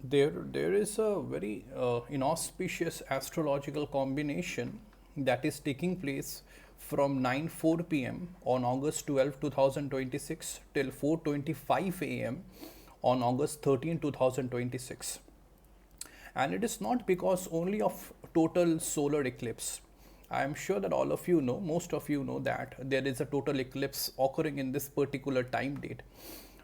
There is a very inauspicious astrological combination that is taking place from 9:04 p.m. on August 12, 2026 till 4:25 a.m. on August 13, 2026. And it is not because only of total solar eclipse. I am sure that all of you know, most of you know that there is a total eclipse occurring in this particular time date.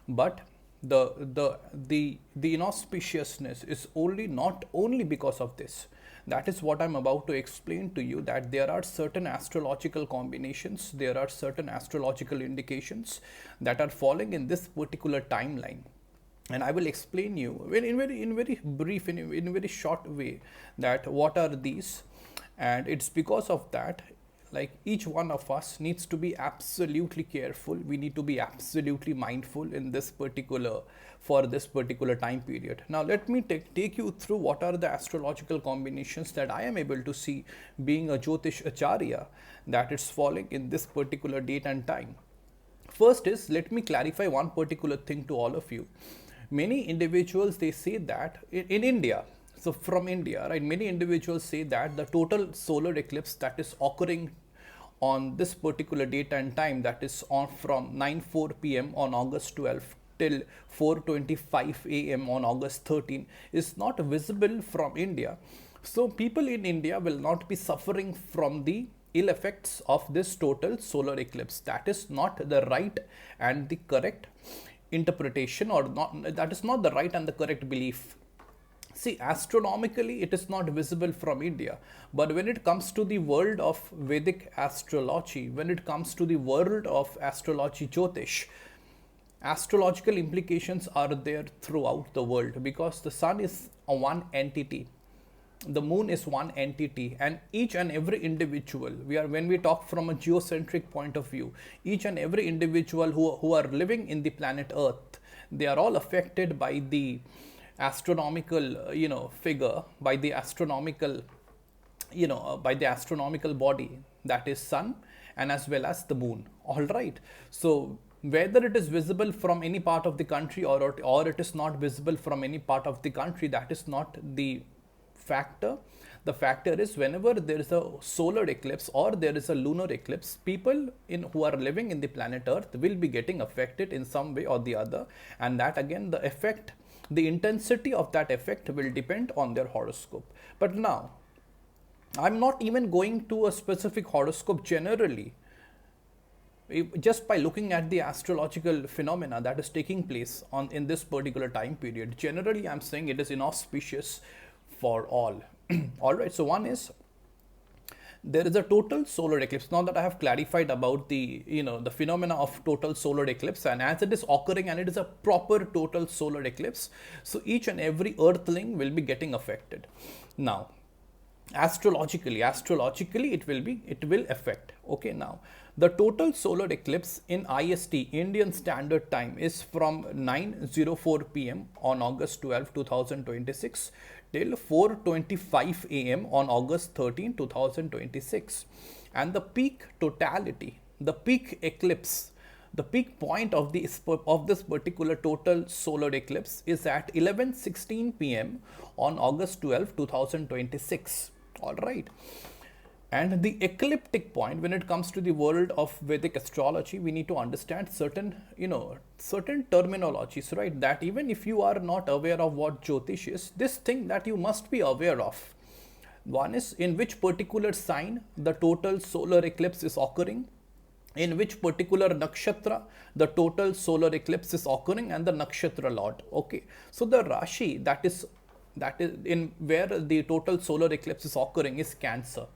But the inauspiciousness is only not only because of this. That is what I'm about to explain to you, that there are certain astrological combinations, there are certain astrological indications that are falling in this particular timeline, and I will explain you in very brief, in a very short way, that what are these. And it's because of that, like, each one of us needs to be absolutely careful, we need to be absolutely mindful in this particular, for this particular time period. Now let me take you through what are the astrological combinations that I am able to see, being a Jyotish Acharya, that it's falling in this particular date and time. First is, let me clarify one particular thing to all of you. Many individuals, they say that in India, so from India, right, many individuals say that the total solar eclipse that is occurring on this particular date and time, that is on from 9:04 p.m. on August 12 till 4:25 a.m. on August 13, is not visible from India. So people in India will not be suffering from the ill effects of this total solar eclipse. That is not the right and the correct interpretation, or not, that is not the right and the correct belief. See, astronomically it is not visible from India, but when it comes to the world of Vedic astrology, when it comes to the world of astrology, Jyotish, astrological implications are there throughout the world, because the sun is a one entity, the moon is one entity, and each and every individual, we are, when we talk from a geocentric point of view, each and every individual who are living in the planet Earth, they are all affected by the astronomical figure, by the astronomical by the astronomical body, that is sun, and as well as the moon. All right, so whether it is visible from any part of the country, or it is not visible from any part of the country, that is not the factor. The factor is, whenever there is a solar eclipse or there is a lunar eclipse, people who are living in the planet Earth will be getting affected in some way or the other, and that again, the effect, the intensity of that effect will depend on their horoscope. But now, I'm not even going to a specific horoscope generally. Just by looking at the astrological phenomena that is taking place in this particular time period, generally I'm saying it is inauspicious for all. All right, so one is, there is a total solar eclipse. Now that I have clarified about the the phenomena of total solar eclipse, and as it is occurring and it is a proper total solar eclipse, so each and every earthling will be getting affected. Now, astrologically it will affect. Okay, now the total solar eclipse in IST, Indian Standard Time, is from 9:04 p.m. on August 12, 2026 till 4:25 a.m. on August 13, 2026, and the peak totality, the peak eclipse, the peak point of this particular total solar eclipse is at 11:16 p.m. on August 12, 2026. All right. And the ecliptic point, when it comes to the world of Vedic astrology, we need to understand certain, certain terminologies, right? That even if you are not aware of what Jyotish is, this thing that you must be aware of. One is, in which particular sign the total solar eclipse is occurring, in which particular nakshatra the total solar eclipse is occurring, and the nakshatra lord. Okay, so the Rashi that is in where the total solar eclipse is occurring is Cancer.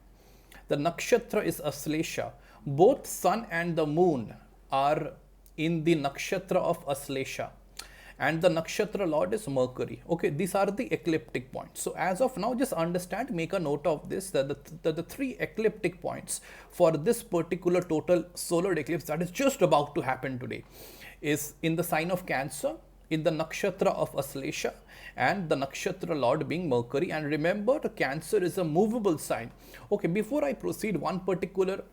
The nakshatra is Aslesha. Both sun and the moon are in the nakshatra of Aslesha, and the nakshatra lord is Mercury. Okay, these are the ecliptic points. So as of now, just understand, make a note of this, that the three ecliptic points for this particular total solar eclipse that is just about to happen today is in the sign of Cancer, in the nakshatra of Aslesha, and the nakshatra lord being Mercury. And remember, Cancer is a movable sign. Okay, before I proceed, one particular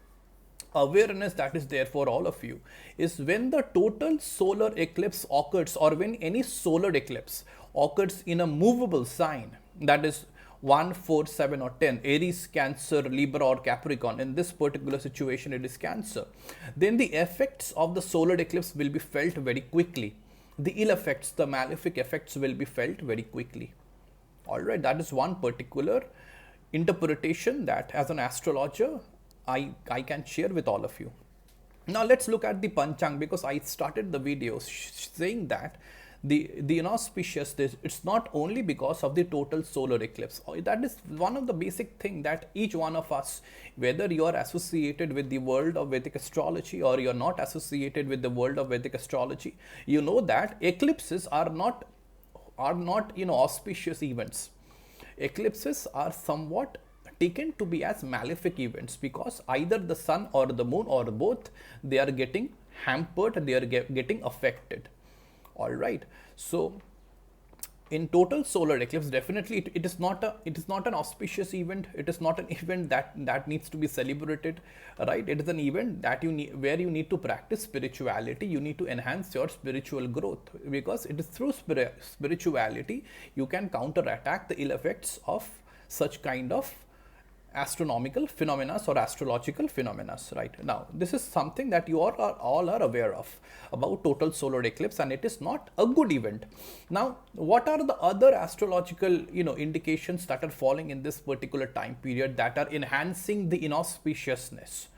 awareness that is there for all of you is, when the total solar eclipse occurs, or when any solar eclipse occurs in a movable sign, that is 1, 4, 7 or 10, Aries, Cancer, Libra or Capricorn, in this particular situation it is Cancer, then the effects of the solar eclipse will be felt very quickly. The ill effects, the malefic effects will be felt very quickly. Alright, that is one particular interpretation that as an astrologer I can share with all of you. Now let's look at the Panchang, because I started the video saying that the inauspicious, it's not only because of the total solar eclipse. That is one of the basic thing that each one of us, whether you are associated with the world of Vedic astrology or you are not associated with the world of Vedic astrology, you know that eclipses are not auspicious events. Eclipses are somewhat taken to be as malefic events, because either the sun or the moon or both, they are getting hampered, they are getting affected. All right, so in total solar eclipse, definitely it is not an auspicious event. It is not an event that needs to be celebrated, right? It is an event that where you need to practice spirituality. You need to enhance your spiritual growth, because it is through spirituality you can counterattack the ill effects of such kind of astronomical phenomena or astrological phenomena. Right now, this is something that you all are aware of about total solar eclipse, and it is not a good event. Now, what are the other astrological indications that are falling in this particular time period that are enhancing the inauspiciousness,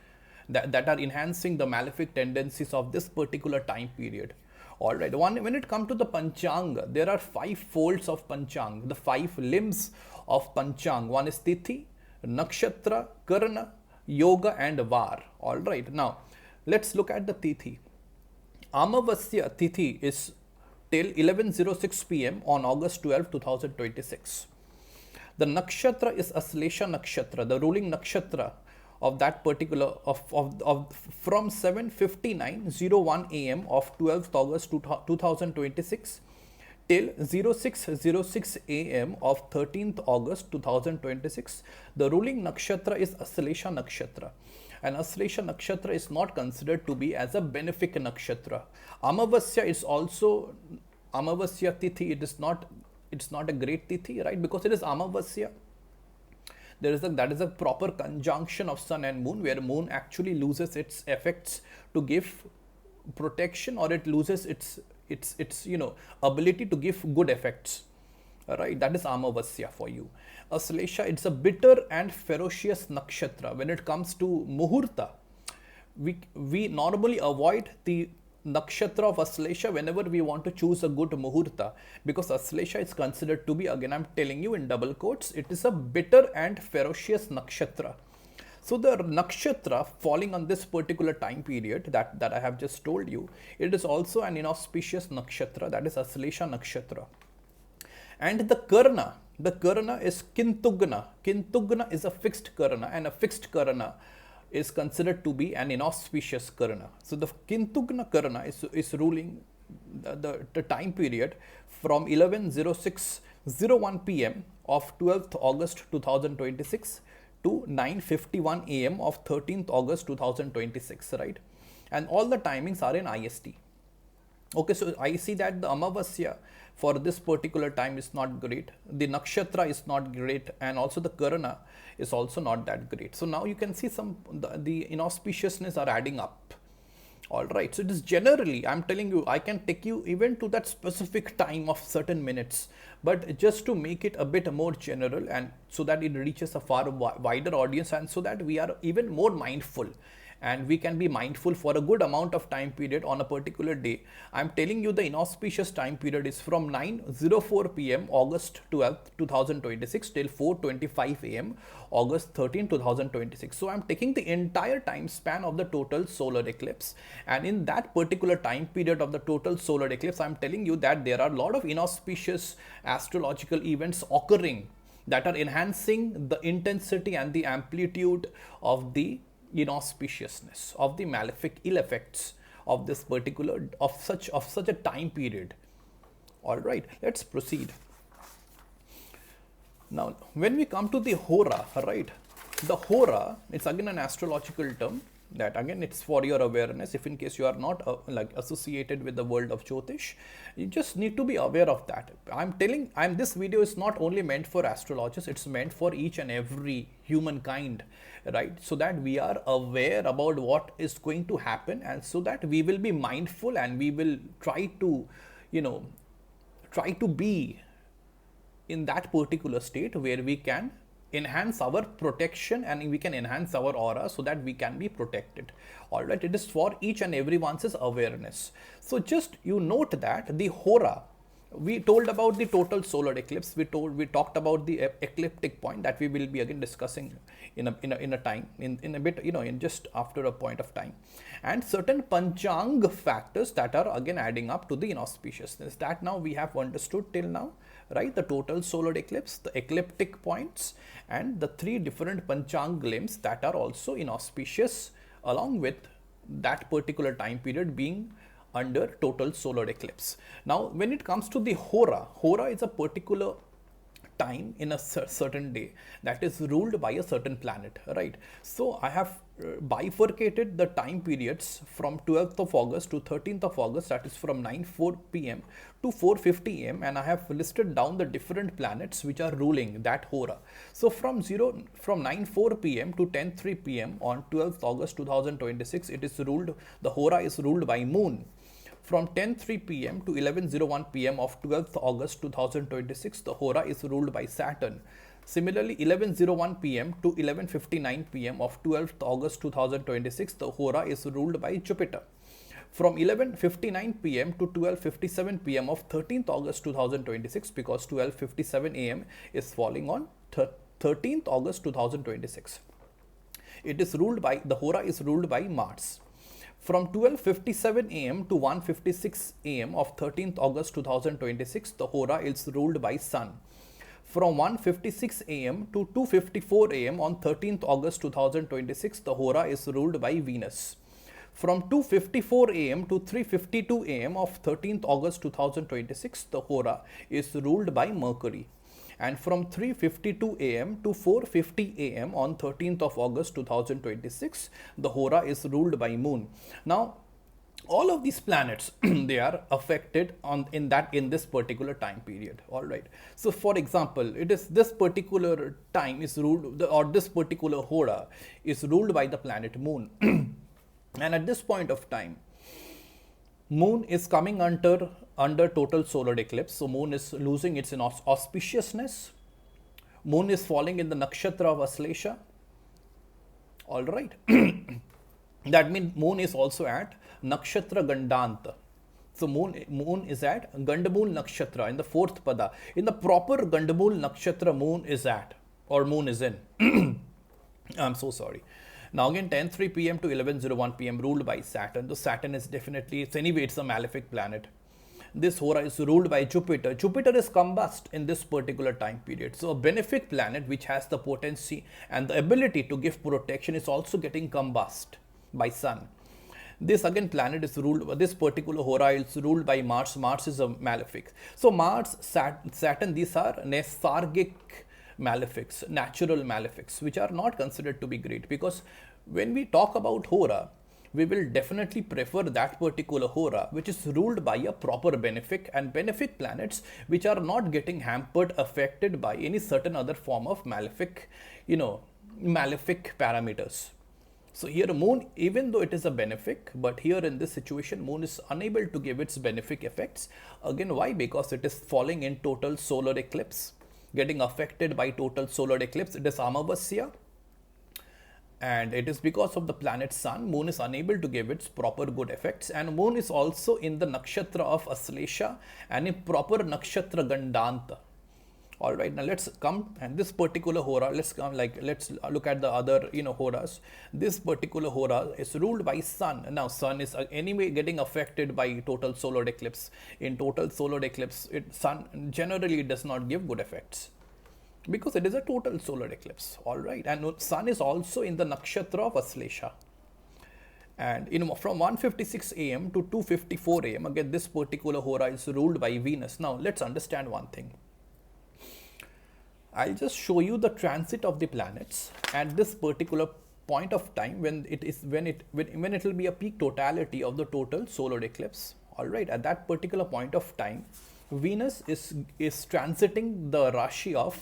that are enhancing the malefic tendencies of this particular time period? All right, when it comes to the Panchang, there are 5 folds of Panchang, the 5 limbs of Panchang. One is Tithi, Nakshatra, Karna, Yoga and Var. Alright, now let's look at the Tithi. Amavasya Tithi is till 11:06 p.m. on August 12, 2026. The Nakshatra is Aslesha Nakshatra, the ruling Nakshatra of that particular, from 7:59:01 a.m. of 12th August 2026 till 06:06 a.m. of 13th August 2026. The ruling nakshatra is Aslesha Nakshatra, and Aslesha Nakshatra is not considered to be as a benefic nakshatra. Amavasya is also Amavasya Tithi. It's not a great Tithi, right? Because it is Amavasya. That is a proper conjunction of sun and moon, where moon actually loses its effects to give protection, or it loses its ability to give good effects. Right, that is Amavasya for you. Aslesha, it's a bitter and ferocious nakshatra. When it comes to Muhurta, we normally avoid the nakshatra of Aslesha whenever we want to choose a good Muhurta, because Aslesha is considered to be, again I'm telling you in double quotes, it is a bitter and ferocious nakshatra. So the nakshatra falling on this particular time period that I have just told you, it is also an inauspicious nakshatra, that is Aslesha Nakshatra. And the Karna is Kintugna. Kintugna is a fixed Karna, and a fixed Karna is considered to be an inauspicious Karna. So the Kintugna Karna is ruling the time period from 11:06:01 p.m. of 12th August 2026 to 9:51 a.m. of 13th August 2026, right? And all the timings are in IST. Okay, so I see that the Amavasya for this particular time is not great, the Nakshatra is not great, and also the Karna is also not that great. So now you can see the inauspiciousness are adding up. Alright, so it is generally, I'm telling you, I can take you even to that specific time of certain minutes, but just to make it a bit more general, and so that it reaches a far wider audience, and so that we are even more mindful, and we can be mindful for a good amount of time period on a particular day. I'm telling you the inauspicious time period is from 9:04 p.m. August 12, 2026 till 4:25 a.m. August 13, 2026. So I'm taking the entire time span of the total solar eclipse, and in that particular time period of the total solar eclipse, I'm telling you that there are a lot of inauspicious astrological events occurring that are enhancing the intensity and the amplitude of the inauspiciousness, of the malefic ill effects of this particular, of such a time period. All right, let's proceed. Now, when we come to the Hora, right, the Hora, it's again an astrological term. That again, it's for your awareness. If in case you are not like associated with the world of Jyotish, you just need to be aware of that. This video is not only meant for astrologers, it's meant for each and every humankind, right? So that we are aware about what is going to happen, and so that we will be mindful and we will try to, try to be in that particular state where we can enhance our protection and we can enhance our aura so that we can be protected. All right, it is for each and everyone's awareness. So just you note that the Hora, we told about the total solar eclipse, we talked about the ecliptic point that we will be again discussing in a time, in a bit, in just after a point of time, and certain Panchang factors that are again adding up to the inauspiciousness. That now we have understood till now, right? The total solar eclipse, the ecliptic points, and the 3 different Panchang limbs that are also inauspicious along with that particular time period being under total solar eclipse. Now, when it comes to the Hora is a particular time in a certain day that is ruled by a certain planet, right? So I have bifurcated the time periods from 12th of August to 13th of August, that is from 9:04 p.m. to 4:50 a.m. and I have listed down the different planets which are ruling that Hora. So from 9:04 p.m. to 10:03 p.m. on 12th August 2026, it is ruled, the Hora is ruled by Moon. From 10:03 p.m. to 11:01 p.m. of 12th August 2026, the Hora is ruled by Saturn. Similarly, 11:01 p.m. to 11:59 p.m. of 12th August 2026, the Hora is ruled by Jupiter. From 11:59 p.m. to 12:57 p.m. of 13th August 2026, because 12:57 a.m. is falling on 13th August 2026. It is ruled by, the Hora is ruled by Mars. From 12:57 a.m. to 1:56 a.m. of 13th August 2026, the Hora is ruled by Sun. From 1:56 a.m. to 2:54 a.m. on 13th August 2026, the Hora is ruled by Venus. From 2:54 a.m. to 3:52 a.m. of 13th August 2026, the Hora is ruled by Mercury. And from 3:52 a.m. to 4:50 a.m. on 13th of August 2026, the Hora is ruled by Moon. Now, all of these planets they are affected in this particular time period. All right. So, for example, it is this particular time is ruled, or this particular Hora is ruled by the planet Moon, and at this point of time, Moon is coming under total solar eclipse. So Moon is losing its auspiciousness. Moon is falling in the nakshatra of Aslesha. All right. That means Moon is also at nakshatra Gandanta. So Moon is at Gandamul nakshatra in the 4th pada. In the proper Gandamul nakshatra, Moon is at, or Moon is in. I'm so sorry. Now again, 10:03 p.m. to 11:01 p.m. ruled by Saturn. The Saturn is definitely, it's a malefic planet. This Hora is ruled by Jupiter. Jupiter is combust in this particular time period. So a benefic planet which has the potency and the ability to give protection is also getting combust by Sun. This again planet is ruled, this particular Hora is ruled by Mars. Mars is a malefic. So Mars, Saturn, these are nesargic malefics, natural malefics, which are not considered to be great, because when we talk about Hora, we will definitely prefer that particular Hora which is ruled by a proper benefic, and benefic planets which are not getting hampered, affected by any certain other form of malefic, malefic parameters. So here Moon, even though it is a benefic, but here in this situation, Moon is unable to give its benefic effects. Again, why? Because it is falling in total solar eclipse, getting affected by total solar eclipse. It is Amavasya, and it is because of the planet Sun. Moon is unable to give its proper good effects, and Moon is also in the nakshatra of Aslesha and in proper nakshatra Gandanta. All right, now let's come, and this particular Hora, let's look at the other Horas. This particular Hora is ruled by Sun. Now Sun is anyway getting affected by total solar eclipse. In total solar eclipse, Sun generally does not give good effects, because it is a total solar eclipse. All right, and Sun is also in the nakshatra of Aslesha, and from 1:56 a.m. to 2:54 a.m. again this particular Hora is ruled by Venus. Now let's understand one thing. I'll just show you the transit of the planets at this particular point of time when it will be a peak totality of the total solar eclipse. All right, at that particular point of time, Venus is transiting the Rashi of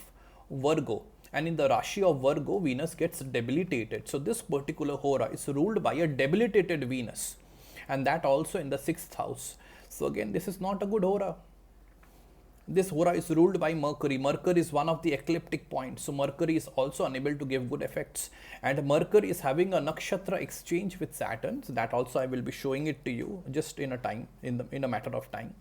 Virgo, and in the Rashi of Virgo, Venus gets debilitated. So this particular Hora is ruled by a debilitated Venus, and that also in the 6th house. So again, this is not a good Hora. This Hora is ruled by Mercury. Mercury is one of the ecliptic points. So Mercury is also unable to give good effects. And Mercury is having a nakshatra exchange with Saturn. So that also I will be showing it to you just in a matter of time.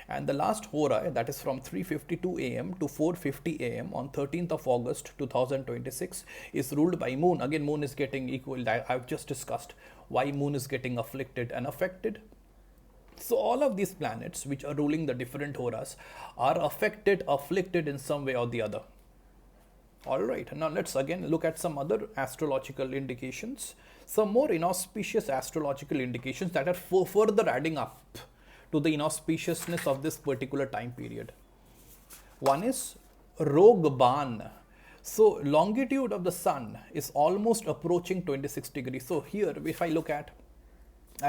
And the last Hora, that is from 3:52 AM to 4:50 AM on 13th of August 2026, is ruled by Moon. Again, Moon is getting equal. I've just discussed why Moon is getting afflicted and affected. So all of these planets which are ruling the different Horas are affected, afflicted in some way or the other. Alright, now let's again look at some other astrological indications. Some more inauspicious astrological indications that are further adding up to the inauspiciousness of this particular time period. One is Rog Ban. So longitude of the sun is almost approaching 26 degrees. So here if I look at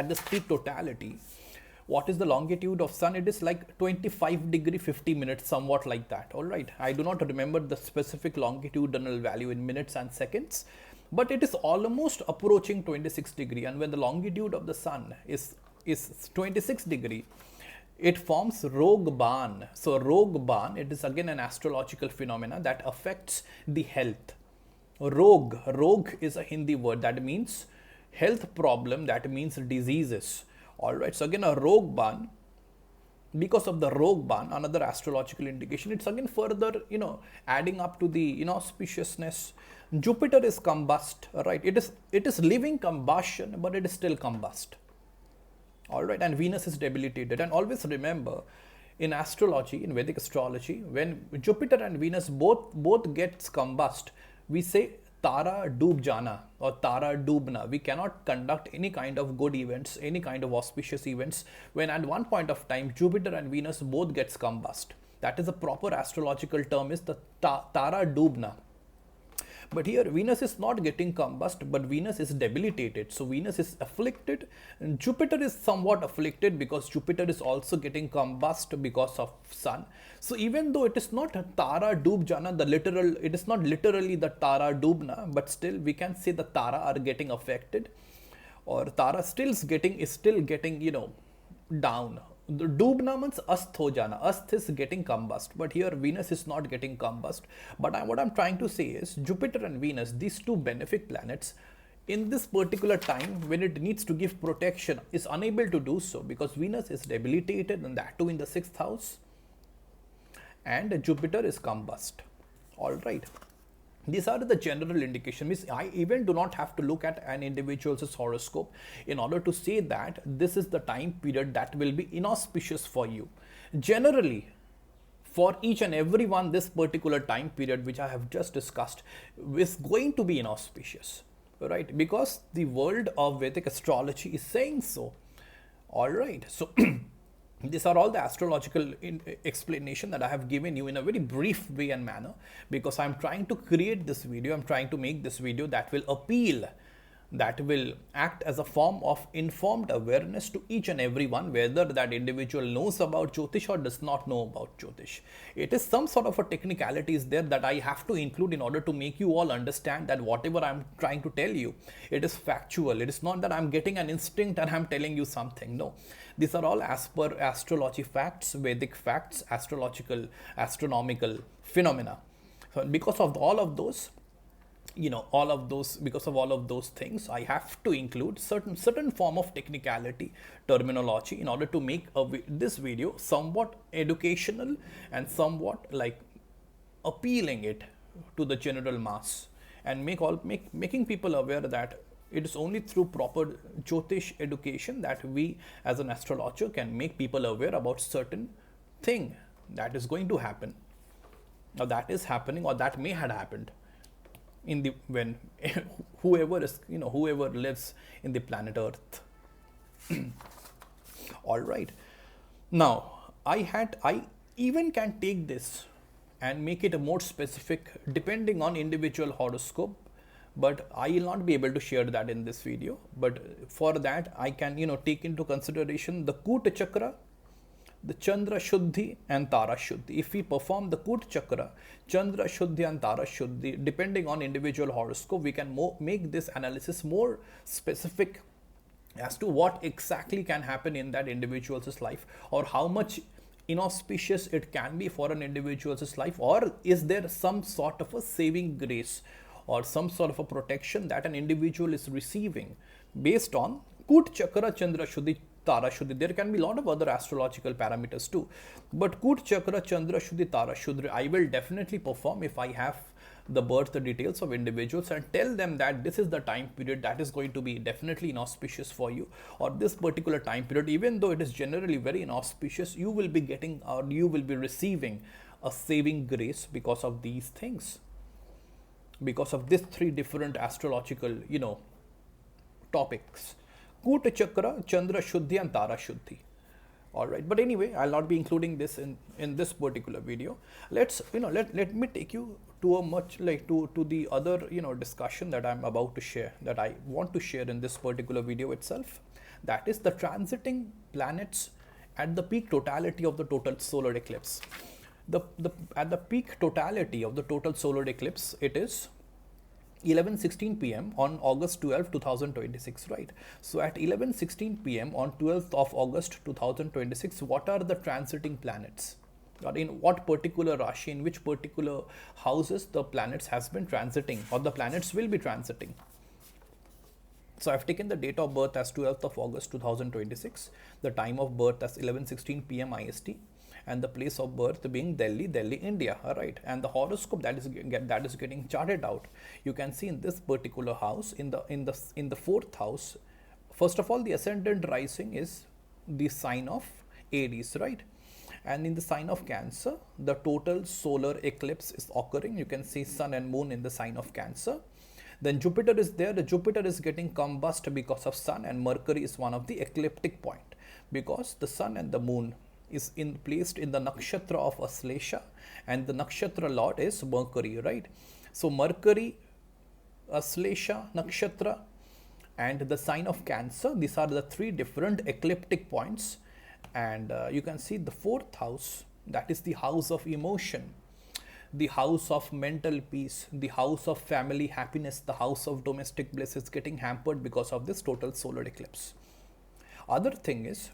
this peak totality, what is the longitude of sun? It is like 25 degree 50 minutes, somewhat like that. All right, I do not remember the specific longitudinal value in minutes and seconds, but it is almost approaching 26 degree. And when the longitude of the sun is 26 degree, it forms Rog Ban. So Rog Ban, it is again an astrological phenomena that affects the health. Rog is a Hindi word that means health problem, that means diseases. Alright, so again a Rog Ban, because of the Rog Ban, another astrological indication, it's again further, adding up to the inauspiciousness. Jupiter is combust, right? It is living combustion, but it is still combust. Alright, and Venus is debilitated. And always remember, in astrology, in Vedic astrology, when Jupiter and Venus both gets combust, we say Tara Doob Jana or Tara Doobna. We cannot conduct any kind of good events, any kind of auspicious events when at one point of time Jupiter and Venus both gets combust. That is a proper astrological term, is the Tara Doobna. But here Venus is not getting combust, but Venus is debilitated. So Venus is afflicted, and Jupiter is somewhat afflicted because Jupiter is also getting combust because of Sun. So even though it is not Tara Doob Jana, it is not literally the Tara Doobna, but still we can say the Tara are getting affected, or Tara is still getting down. The Doobna means Ast ho jana. Ast is getting combust, but here Venus is not getting combust. But what I'm trying to say is Jupiter and Venus, these two benefic planets, in this particular time when it needs to give protection, is unable to do so because Venus is debilitated, and that too in the 6th house, and Jupiter is combust. All right. These are the general indications. I even do not have to look at an individual's horoscope in order to say that this is the time period that will be inauspicious for you. Generally, for each and every one, this particular time period which I have just discussed is going to be inauspicious, right? Because the world of Vedic astrology is saying so. All right. So these are all the astrological explanation that I have given you in a very brief way and manner, because I am trying to create this video, I am trying to make this video that will appeal, that will act as a form of informed awareness to each and everyone, whether that individual knows about Jyotish or does not know about Jyotish. It is some sort of a technicality is there that I have to include in order to make you all understand that whatever I am trying to tell you, it is factual. It is not that I am getting an instinct and I am telling you something. No. These are all as per astrology facts, Vedic facts, astrological, astronomical phenomena. So because of all of those, because of all of those things, I have to include certain form of technicality, terminology, in order to make this video somewhat educational and somewhat like appealing it to the general mass, and making people aware that it is only through proper Jyotish education that we as an astrologer can make people aware about certain thing that is going to happen, or that is happening, or that may have happened when whoever lives in the planet Earth. All right. Now I even can take this and make it a more specific depending on individual horoscope, but I will not be able to share that in this video. But for that, I can, take into consideration the Kuta Chakra, the Chandra Shuddhi and Tara Shuddhi. If we perform the Kut Chakra, Chandra Shuddhi and Tara Shuddhi, depending on individual horoscope, we can make this analysis more specific as to what exactly can happen in that individual's life, or how much inauspicious it can be for an individual's life, or is there some sort of a saving grace or some sort of a protection that an individual is receiving based on Kut Chakra, Chandra Shuddhi, Tara Shuddhi. There can be a lot of other astrological parameters too, but Kut Chakra, Chandra Shuddhi, Tara Shuddhi, I will definitely perform if I have the birth details of individuals and tell them that this is the time period that is going to be definitely inauspicious for you, or this particular time period, even though it is generally very inauspicious, you will be getting, or you will be receiving a saving grace because of these things, because of these three different astrological, topics: Kuta Chakra, Chandra Shuddhi and Tara Shuddhi. Alright, but anyway, I'll not be including this in this particular video. Let's, let me take you to a much to the other, discussion that I'm about to share, that I want to share in this particular video itself. That is the transiting planets at the peak totality of the total solar eclipse. At the peak totality of the total solar eclipse, it is 11:16 p.m. on August 12, 2026, right? So at 11:16 p.m. on 12th of August 2026, what are the transiting planets? Or in what particular Rashi, in which particular houses the planets has been transiting, or the planets will be transiting? So I've taken the date of birth as 12th of August 2026, the time of birth as 11:16 p.m. IST, and the place of birth being Delhi, India. All right, and the horoscope that is getting charted out. You can see in this particular house, in the fourth house. First of all, the ascendant rising is the sign of Aries, right? And in the sign of Cancer, the total solar eclipse is occurring. You can see Sun and Moon in the sign of Cancer. Then Jupiter is there. The Jupiter is getting combust because of Sun, and Mercury is one of the ecliptic point, because the Sun and the Moon is placed in the nakshatra of Aslesha, and the nakshatra lord is Mercury, right? So Mercury, Aslesha, nakshatra, and the sign of Cancer, these are the three different ecliptic points. And you can see the fourth house, that is the house of emotion, the house of mental peace, the house of family happiness, the house of domestic bliss is getting hampered because of this total solar eclipse. Other thing is,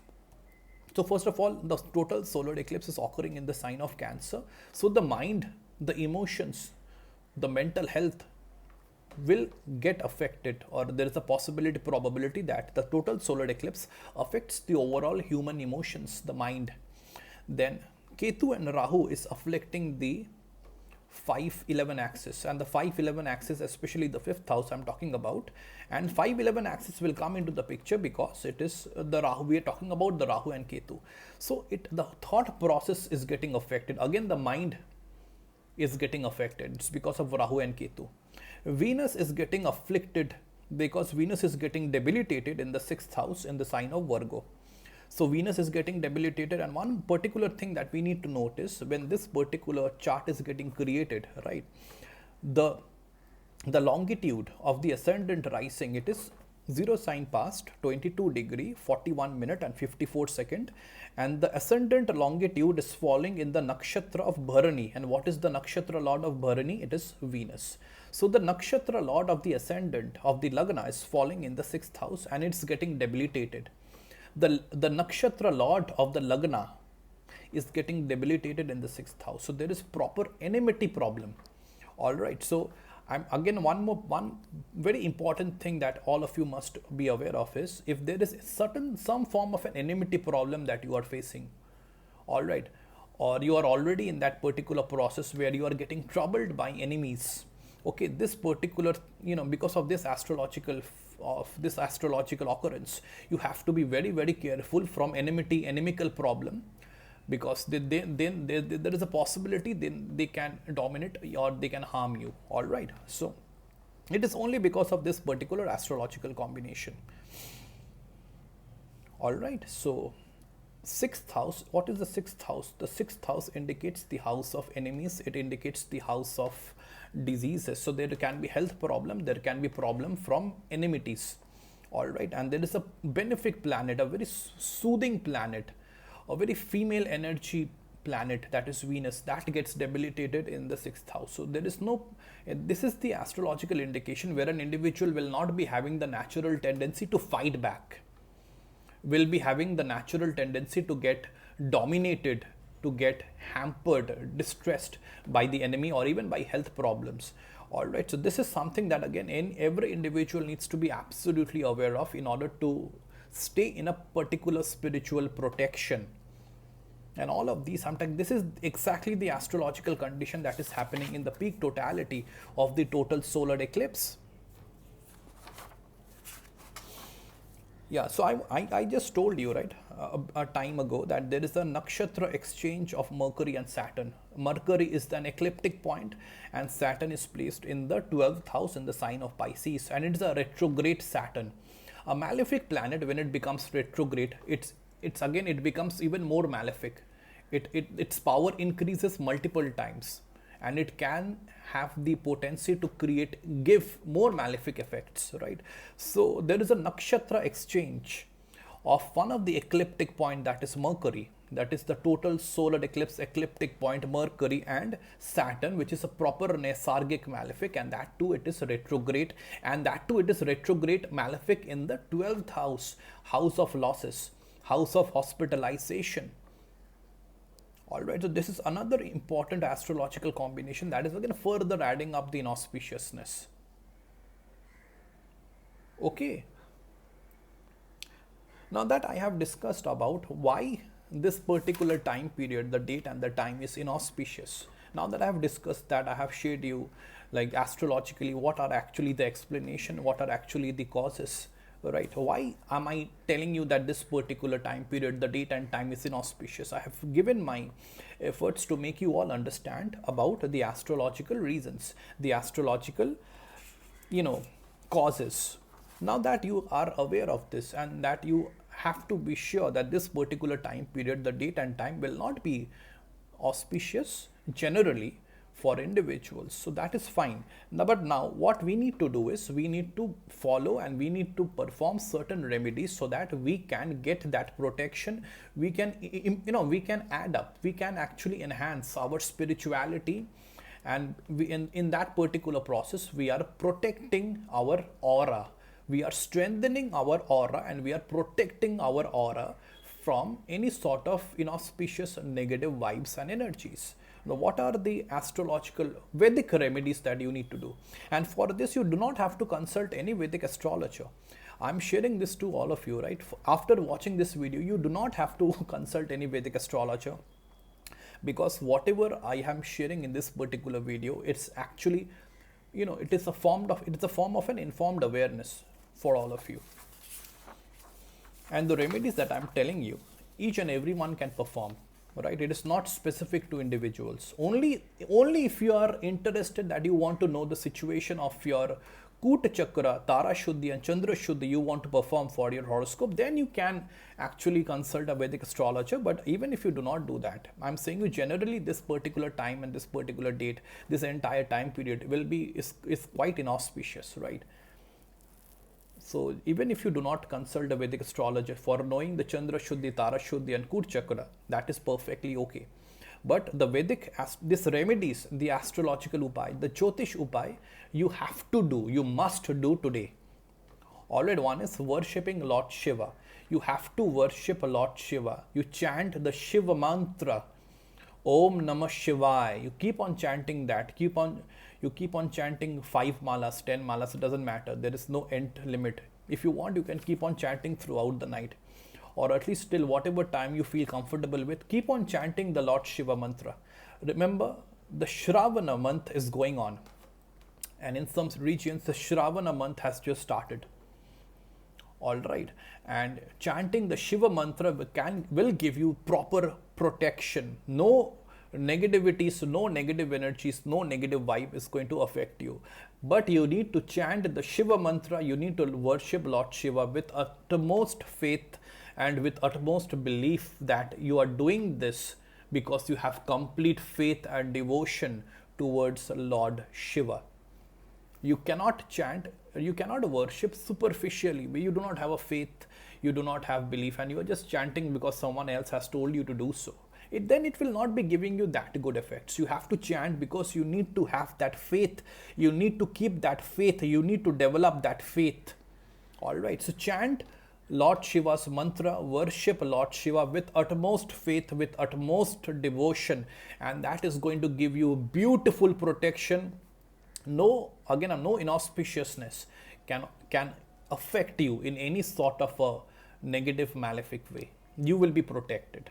so first of all, the total solar eclipse is occurring in the sign of Cancer. So the mind, the emotions, the mental health will get affected, or there is a probability that the total solar eclipse affects the overall human emotions, the mind. Then Ketu and Rahu is afflicting the 5-11 axis, and the 5-11 axis, especially the fifth house I'm talking about, and 5-11 axis will come into the picture because it is the Rahu. We are talking about the Rahu and Ketu. So the thought process is getting affected. Again, the mind is getting affected. It's because of Rahu and Ketu. Venus is getting afflicted because Venus is getting debilitated in the sixth house in the sign of Virgo. So Venus is getting debilitated, and one particular thing that we need to notice when this particular chart is getting created, right? The longitude of the ascendant rising, it is 0 sign past 22 degree 41 minute and 54 second, and the ascendant longitude is falling in the nakshatra of Bharani. And what is the nakshatra lord of Bharani? It is Venus. So the nakshatra lord of the ascendant of the Lagna is falling in the sixth house, and it's getting debilitated. The nakshatra lord of the Lagna is getting debilitated in the sixth house. So there is proper enmity problem. All right. So I'm again, one very important thing that all of you must be aware of is, if there is some form of an enmity problem that you are facing, all right, or you are already in that particular process where you are getting troubled by enemies. Okay, this particular, because of this astrological occurrence, you have to be very, very careful from inimical problem, because there is a possibility they can dominate or they can harm you. All right, so it is only because of this particular astrological combination. All right, so sixth house, what is the sixth house? The sixth house indicates the house of enemies. It indicates the house of diseases. So there can be health problem, there can be problem from enmities. All right, and there is a benefic planet, a very soothing planet, a very female energy planet, that is Venus, that gets debilitated in the sixth house. So there is no, this is the astrological indication where an individual will not be having the natural tendency to fight back, will be having the natural tendency to get dominated, to get hampered, distressed by the enemy or even by health problems. All right, so this is something that again every individual needs to be absolutely aware of in order to stay in a particular spiritual protection. And all of these, sometimes this is exactly the astrological condition that is happening in the peak totality of the total solar eclipse. Yeah, so I just told you, right, a time ago that there is a nakshatra exchange of Mercury and Saturn. Mercury is an ecliptic point and Saturn is placed in the 12th house in the sign of Pisces, and it is a retrograde Saturn. A malefic planet, when it becomes retrograde, it's again, it becomes even more malefic. Its power increases multiple times, and it can have the potency to give more malefic effects, right? So there is a nakshatra exchange of one of the ecliptic point, that is Mercury, that is the total solar eclipse ecliptic point, Mercury and Saturn, which is a proper Nesargic malefic, and that too it is retrograde, and that too it is retrograde malefic in the 12th house, house of losses, house of hospitalization. Alright, so this is another important astrological combination that is again further adding up the inauspiciousness. Okay. Now that I have discussed about why this particular time period, the date and the time is inauspicious. Now that I have discussed that, I have shared you like astrologically what are actually the explanation, what are actually the causes. Right, why am I telling you that this particular time period, the date and time is inauspicious? I have given my efforts to make you all understand about the astrological reasons, the astrological, causes. Now that you are aware of this and that you have to be sure that this particular time period, the date and time will not be auspicious generally for individuals, so that is fine. Now, but now what we need to do is we need to follow and we need to perform certain remedies so that we can get that protection. We can, we can add up, we can actually enhance our spirituality, and we, in that particular process we are protecting our aura, we are strengthening our aura, and we are protecting our aura from any sort of inauspicious negative vibes and energies. Now, what are the astrological Vedic remedies that you need to do? And for this, you do not have to consult any Vedic astrologer. I'm sharing this to all of you, right? After watching this video, you do not have to consult any Vedic astrologer, because whatever I am sharing in this particular video, it's actually, it is a form of an informed awareness for all of you. And the remedies that I'm telling you, each and every one can perform. Right, it is not specific to individuals. Only if you are interested that you want to know the situation of your Kuta Chakra, Tara Shuddhi and Chandra Shuddhi you want to perform for your horoscope, then you can actually consult a Vedic astrologer. But even if you do not do that, I'm saying you generally this particular time and this particular date, this entire time period will be is quite inauspicious, right? So even if you do not consult a Vedic astrologer for knowing the Chandra Shuddhi, Tara Shuddhi and Kuta Chakra, that is perfectly okay. But the Vedic, these remedies, the astrological Upay, the Jyotish Upay, you have to do, you must do today. Alright, one is worshipping Lord Shiva. You have to worship Lord Shiva. You chant the Shiva mantra, Om Namah Shivaya. You keep on chanting that, you keep on chanting 5 malas, 10 malas, it doesn't matter. There is no end limit. If you want, you can keep on chanting throughout the night, or at least till whatever time you feel comfortable with. Keep on chanting the Lord Shiva mantra. Remember, the Shravana month is going on, and in some regions, the Shravana month has just started. All right, and chanting the Shiva mantra will give you proper protection. No negativities, no negative energies, no negative vibe is going to affect you. But you need to chant the Shiva mantra, you need to worship Lord Shiva with utmost faith and with utmost belief that you are doing this because you have complete faith and devotion towards Lord Shiva. You cannot chant, you cannot worship superficially. You do not have a faith, you do not have belief, and you are just chanting because someone else has told you to do so. Then it will not be giving you that good effects. You have to chant because you need to have that faith. You need to keep that faith. You need to develop that faith. All right. So chant Lord Shiva's mantra, worship Lord Shiva with utmost faith, with utmost devotion, and that is going to give you beautiful protection. No inauspiciousness can affect you in any sort of a negative malefic way. You will be protected.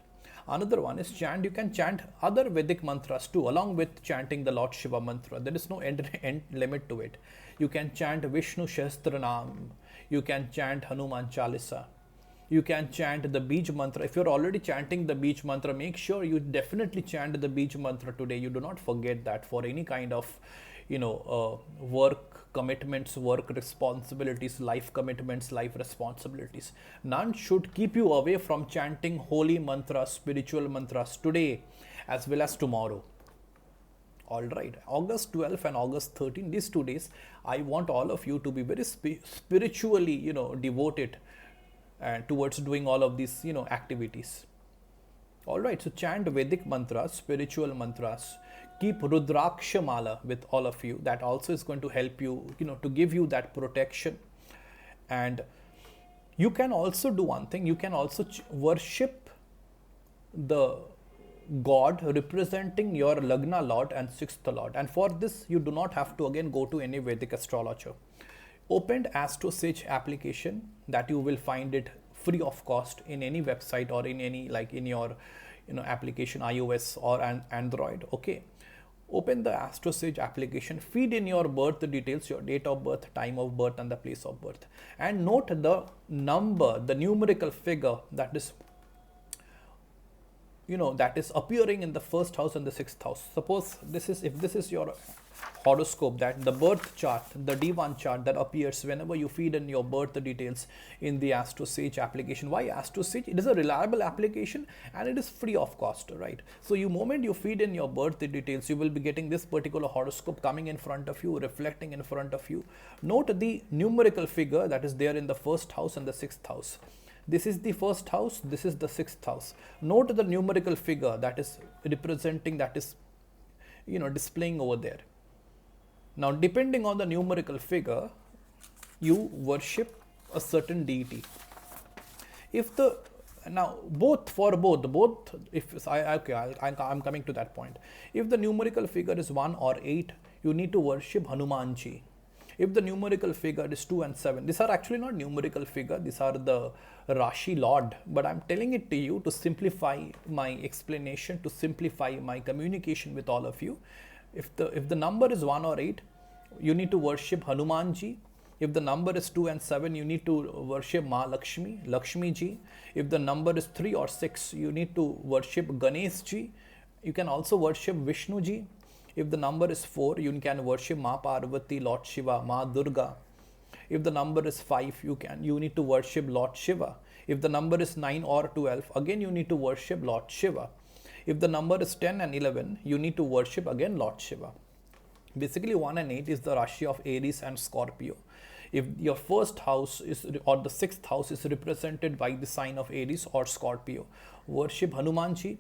Another one is chant. You can chant other Vedic mantras too, along with chanting the Lord Shiva mantra. There is no end limit to it. You can chant Vishnu Shastranam. You can chant Hanuman Chalisa. You can chant the Bij mantra. If you're already chanting the Bij mantra, make sure you definitely chant the Bij mantra today. You do not forget that for any kind of work commitments, work responsibilities, life commitments, life responsibilities. None should keep you away from chanting holy mantras, spiritual mantras today as well as tomorrow. All right, August 12th and August 13th, these 2 days, I want all of you to be very spiritually, devoted towards doing all of these, activities. All right, so chant Vedic mantras, spiritual mantras. Keep Rudraksha Mala with all of you. That also is going to help you, to give you that protection. And you can also do one thing. You can also worship the God representing your Lagna Lord and 6th Lord. And for this, you do not have to again go to any Vedic astrologer. Opened AstroSage application, that you will find it free of cost in any website or in any, like in your application, iOS or Android. Okay. Open the AstroSage application, feed in your birth details, your date of birth, time of birth, and the place of birth, and note the number, the numerical figure that is that is appearing in the 1st house and the 6th house. Suppose if this is your horoscope, that the birth chart, the D1 chart that appears whenever you feed in your birth details in the AstroSage application. Why AstroSage? It is a reliable application and it is free of cost, right? So moment you feed in your birth details, you will be getting this particular horoscope coming in front of you, reflecting in front of you. Note the numerical figure that is there in the 1st house and the 6th house. This is the 1st house, this is the 6th house. Note the numerical figure that is representing, that is displaying over there. Now depending on the numerical figure, you worship a certain deity. If the I'm coming to that point. If the numerical figure is 1 or 8, you need to worship Hanumanji. If the numerical figure is 2 and 7, these are actually not numerical figure, these are the Rashi Lord, but I'm telling it to you to simplify my explanation, to simplify my communication with all of you. If the number is 1 or 8, you need to worship Hanumanji. If the number is 2 and 7, you need to worship Ma Lakshmi, Lakshmi Ji. If the number is 3 or 6, you need to worship Ganesh Ji. You can also worship Vishnu Ji. If the number is 4, you can worship Ma Parvati, Lord Shiva, Ma Durga. If the number is 5, you need to worship Lord Shiva. If the number is 9 or 12, again you need to worship Lord Shiva. If the number is 10 and 11, you need to worship again Lord Shiva. Basically 1 and 8 is the Rashi of Aries and Scorpio. If your 1st house or the 6th house is represented by the sign of Aries or Scorpio, worship Hanumanji.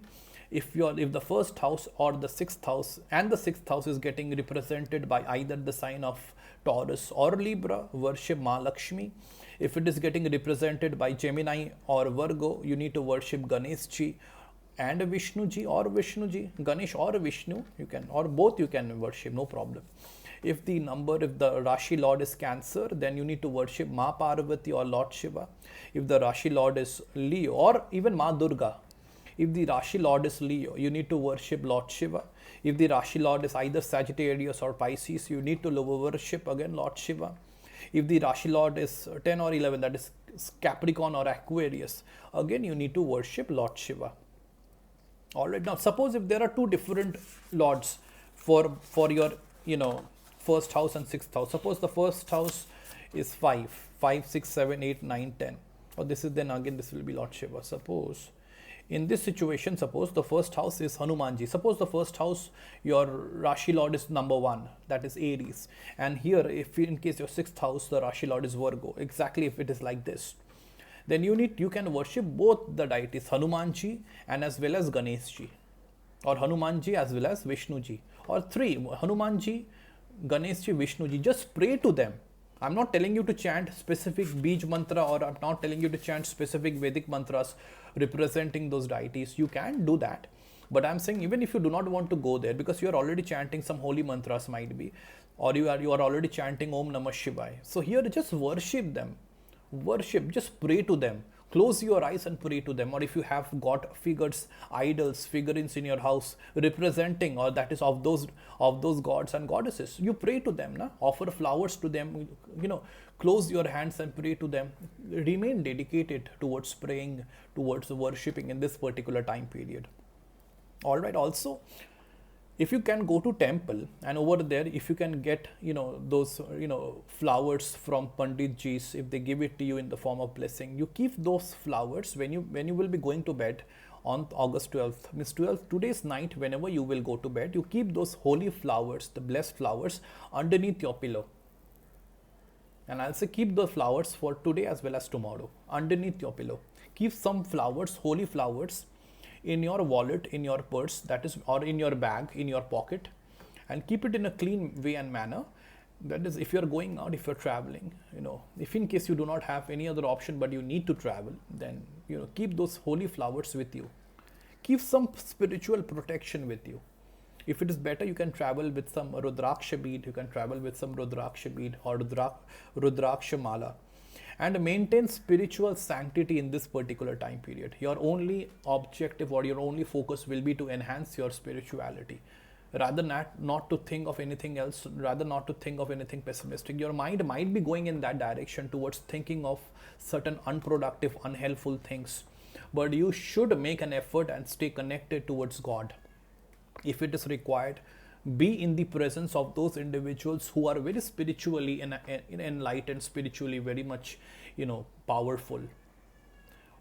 If the 1st house or the 6th house and the 6th house is getting represented by either the sign of Taurus or Libra, worship Ma Lakshmi. If it is getting represented by Gemini or Virgo, you need to worship Ganesh Ji and Vishnu Ji or Vishnu Ji, Ganesh or Vishnu, you can, or both you can worship, no problem. If the Rashi Lord is Cancer, then you need to worship Ma Parvati or Lord Shiva. If the Rashi Lord is Leo or even Ma Durga, if the Rashi Lord is Leo, you need to worship Lord Shiva. If the Rashi Lord is either Sagittarius or Pisces, you need to worship again Lord Shiva. If the Rashi Lord is 10 or 11, that is Capricorn or Aquarius, again you need to worship Lord Shiva. Alright, now suppose if there are 2 different lords for your 1st house and 6th house. Suppose the 1st house is 5, 6, 7, 8, 9, 10. Or this is, then again this will be Lord Shiva. Suppose in this situation, suppose the first house is Hanumanji. Suppose the first house, your Rashi Lord is number 1, that is Aries. And here, if in case your 6th house, the Rashi Lord is Virgo, exactly if it is like this, then you can worship both the deities, Hanumanji and as well as Ganeshji, or Hanumanji as well as Vishnuji, or 3, Hanumanji, Ganeshji, Vishnuji. Just pray to them. I'm not telling you to chant specific Bij mantra, or I'm not telling you to chant specific Vedic mantras representing those deities. You can do that. But I'm saying, even if you do not want to go there, because you are already chanting some holy mantras, might be, or you are already chanting Om Namah Shivaya. So here, just worship them. Worship, just pray to them. Close your eyes and pray to them. Or if you have got figures, idols, figurines in your house representing, or that is of those gods and goddesses, you pray to them, na? Offer flowers to them, close your hands and pray to them. Remain dedicated towards praying, towards worshipping in this particular time period. All right. Also, if you can go to temple, and over there, if you can get those flowers from Pandit Ji's, if they give it to you in the form of blessing, you keep those flowers when you will be going to bed on August 12th, means 12th, today's night. Whenever you will go to bed, you keep those holy flowers, the blessed flowers, underneath your pillow. And I'll say, keep the flowers for today as well as tomorrow underneath your pillow. Keep some flowers, holy flowers, in your wallet, in your purse, that is, or in your bag, in your pocket, and keep it in a clean way and manner. That is, if you're going out, if you're traveling, if in case you do not have any other option but you need to travel, then keep those holy flowers with you. Keep some spiritual protection with you. If it is better, you can travel with some Rudraksha bead, you can travel with some Rudraksha bead or Rudraksha mala. And maintain spiritual sanctity in this particular time period. Your only objective or your only focus will be to enhance your spirituality, rather not to think of anything else, rather not to think of anything pessimistic. Your mind might be going in that direction towards thinking of certain unproductive, unhelpful things, but you should make an effort and stay connected towards God. If it is required, be in the presence of those individuals who are very spiritually enlightened, spiritually very much powerful.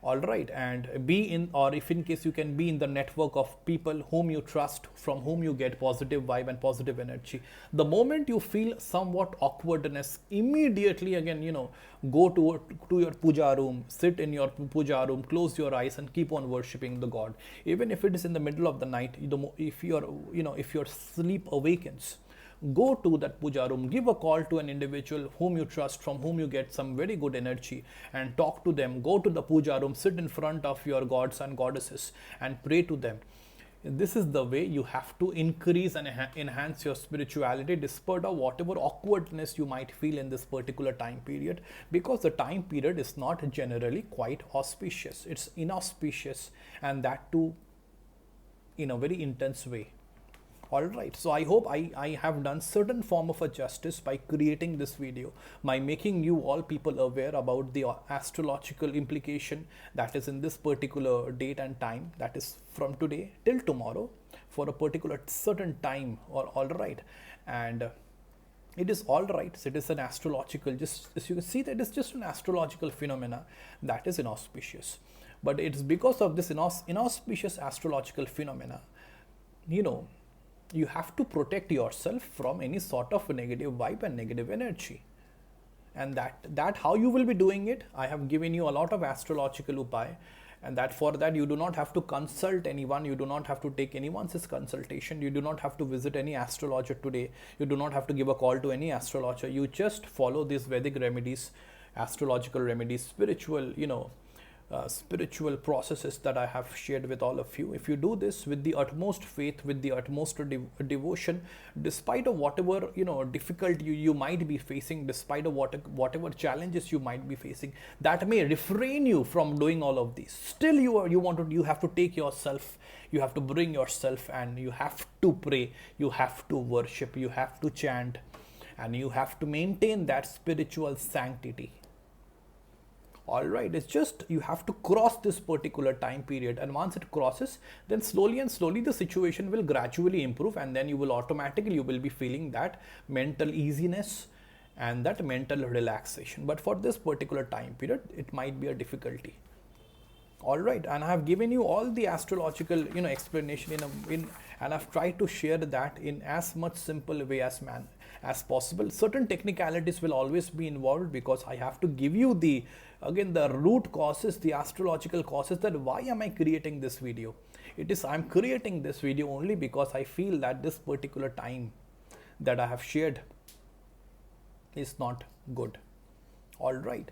All right. And be in, or if in case you can be in the network of people whom you trust, from whom you get positive vibe and positive energy. The moment you feel somewhat awkwardness, immediately again go to your puja room, sit in your puja room, close your eyes and keep on worshipping the God. Even if it is in the middle of the night, if your sleep awakens, go to that puja room, give a call to an individual whom you trust, from whom you get some very good energy, and talk to them. Go to the puja room, sit in front of your gods and goddesses and pray to them. This is the way you have to increase and enhance your spirituality, despite of whatever awkwardness you might feel in this particular time period, because the time period is not generally quite auspicious. It's inauspicious, and that too in a very intense way. All right, so I hope I have done certain form of a justice by creating this video, by making you all people aware about the astrological implication that is in this particular date and time, that is from today till tomorrow for a particular certain time. Or all right, and it is all right. So it is an astrological, just as you can see, that is just an astrological phenomena that is inauspicious. But it's because of this inauspicious astrological phenomena, you have to protect yourself from any sort of negative vibe and negative energy. And that how you will be doing it, I have given you a lot of astrological upay, and that for that you do not have to consult anyone, you do not have to take anyone's consultation, you do not have to visit any astrologer today, you do not have to give a call to any astrologer. You just follow these Vedic remedies, astrological remedies, spiritual processes that I have shared with all of you. If you do this with the utmost faith, with the utmost devotion, despite of whatever difficult you might be facing, despite of whatever challenges you might be facing that may refrain you from doing all of these, still you have to take yourself, you have to bring yourself, and you have to pray, you have to worship, you have to chant, and you have to maintain that spiritual sanctity. All right, it's just you have to cross this particular time period, and once it crosses, then slowly the situation will gradually improve, and then you will be feeling that mental easiness and that mental relaxation. But for this particular time period, it might be a difficulty. All right, and I have given you all the astrological explanation and I've tried to share that in as much simple way as possible. Certain technicalities will always be involved because I have to give you the root causes, the astrological causes, that why am I creating this video. I'm creating this video only because I feel that this particular time that I have shared is not good. All right,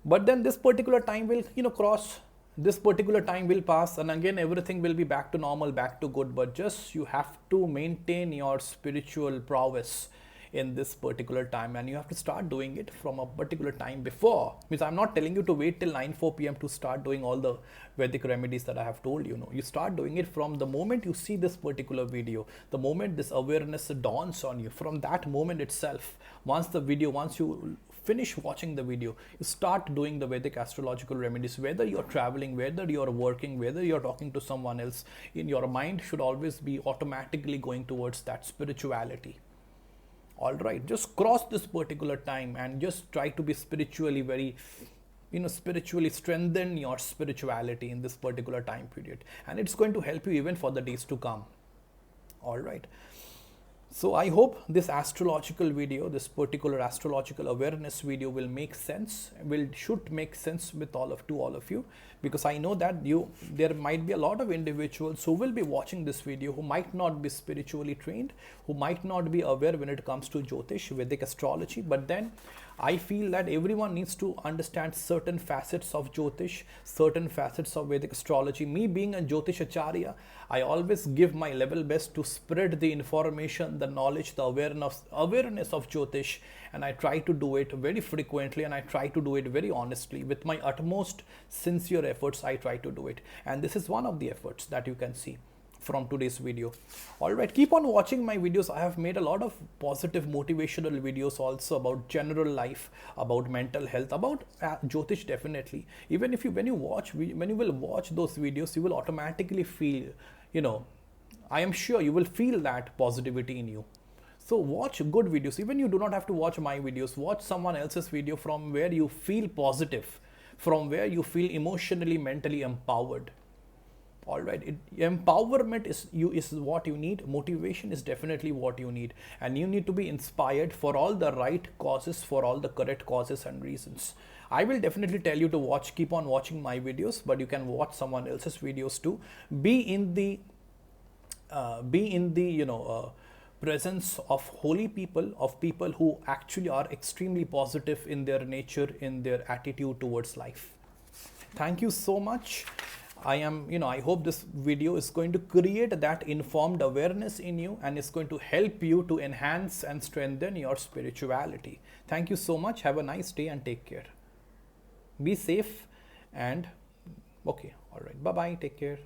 but then this particular time will this particular time will pass, and again everything will be back to normal, back to good. But just you have to maintain your spiritual prowess in this particular time, and you have to start doing it from a particular time before. Means I'm not telling you to wait till 9-4 p.m. to start doing all the Vedic remedies that I have told you. No, you start doing it from the moment you see this particular video, the moment this awareness dawns on you. From that moment itself, once you finish watching the video, you start doing the Vedic astrological remedies. Whether you're traveling, whether you're working, whether you're talking to someone else, in your mind should always be automatically going towards that spirituality. All right, just cross this particular time and just try to be spiritually very spiritually strengthen your spirituality in this particular time period, and it's going to help you even for the days to come. All right, so I hope this astrological video, this particular astrological awareness video will make sense, should make sense with all of you, because I know that there might be a lot of individuals who will be watching this video who might not be spiritually trained, who might not be aware when it comes to Jyotish, Vedic astrology. But then I feel that everyone needs to understand certain facets of Jyotish, certain facets of Vedic astrology. Me being a Jyotish Acharya, I always give my level best to spread the information, the knowledge, the awareness of Jyotish, and I try to do it very frequently, and I try to do it very honestly. With my utmost sincere efforts, I try to do it, and this is one of the efforts that you can see from today's video. All right, keep on watching my videos. I have made a lot of positive motivational videos also about general life, about mental health, about Jyotish. Definitely, even if when you will watch those videos, you will automatically feel, I am sure you will feel that positivity in you. So watch good videos. Even you do not have to watch my videos, watch someone else's video from where you feel positive, from where you feel emotionally, mentally empowered. All right, empowerment is what you need. Motivation is definitely what you need, and you need to be inspired for all the right causes, for all the correct causes and reasons. I will definitely tell you to keep on watching my videos, but you can watch someone else's videos too. Be in the presence of holy people, of people who actually are extremely positive in their nature, in their attitude towards life. Thank you so much. I hope this video is going to create that informed awareness in you, and it's going to help you to enhance and strengthen your spirituality. Thank you so much. Have a nice day and take care. Be safe and okay. All right. Bye-bye. Take care.